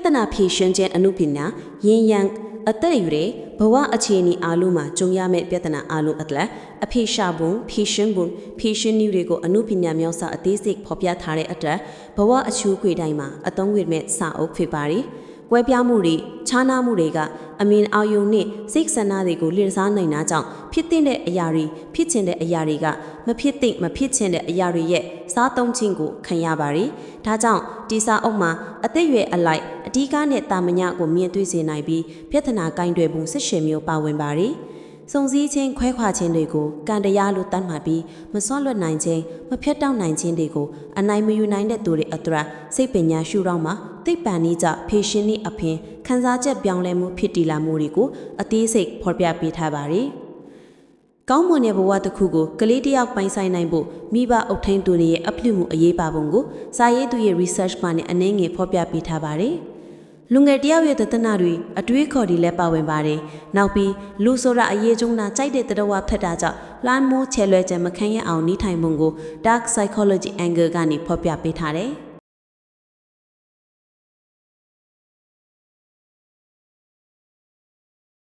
ဿနာဖြေရှင်းခြင်းအမှုပညာရင်းရန်အသက်အရွယ်ဘဝအခြေအနေအားလုံးမှာကြုံရမယ့်ပြဿနာအားလုံးအတွက်အဖြေရှာပုံဖြေရှင်းနည်းတွေကိုအမှုပညာမျိုးစာအသေးစိတ်ဖော်ပြထားတဲ့အတွက်ဘဝအချိုးခွေတိုင်းမှာအသုံးဝင်မဲ့စာအုပ်ဖြစ်ပါတယ်။ကွဲပြားမှုတွေခြားနားမှုတွေကအမင်အာယုန်နဲ့စိတ်ဆန္ဒတွေကိုလျှစားနိုင်တာကြောင့်ဖြစ်တဲ့အရာတွေဖြစ်ချင်တဲ့အရာတွေကမဖြစ်ချင်တဲ့အရာတွေရဲ့စားသုံးခြင်းကိုခံရပါတယ်။ဒါကြောင့်ဒီစာအုပ်မှာအသက်အရွယ်အလိုက်အဓိကနဲ့တာမညကိုမြင်တွေ့စေနိုင်ပြီးပြဿနာကိုင်တွယ်ပုံ18မျိုးပါဝင်ပါတယ်။စုံစည်းခြင်းခွဲခွာခြင်းတွေကိုကံတရားလို့တတ်မှတ်ပြီးမစွန့်လွတ်နိုင်ခြင်းမဖြတ်တောက်နိုင်ခြင်းတွေကိုအနိုင်မယူနိုင်တဲ့သူတွေအတွက်စိတ်ပညာရှုထောင့်မှာသိပ္ပံနည်းကြဖြေရှင်းနည်းအပြင်ခန်းစားချက်ပြောင်းလဲမှုဖြစ်တည်လာမှုတွေကိုအသေးစိတ်ဖော်ပြပေးထားပါတယ်။ကောင်းမွန်တဲ့ဘဝတစ်ခုကိုကလေးတယောက်ပိုင်ဆိုင်နိုင်ဖို့မိဘအုပ်ထိန်းသူတွေရဲ့အပြုမှုအရေးပါပုံကိုစာရေးသူရဲ့ research မှာနဲ့အနည်းငယ်ဖော်ပြပေးထားပါတယ်။လူငယ်တယောက်ရဲ့သဒ္ဒနာတွေအတွေးခေါ်တွေလည်းပါဝင်ပါတယ်။နောက်ပြီးလူဆိုတာအရေးကျုံတာကြိုက်တဲ့တရဝဖက်တာကြောင့်လှမ်းမိုးချဲလွဲချက်မခံရအောင်နေထိုင်ပုံကို dark psychology angle ကနေဖော်ပြပေးထားတယ်။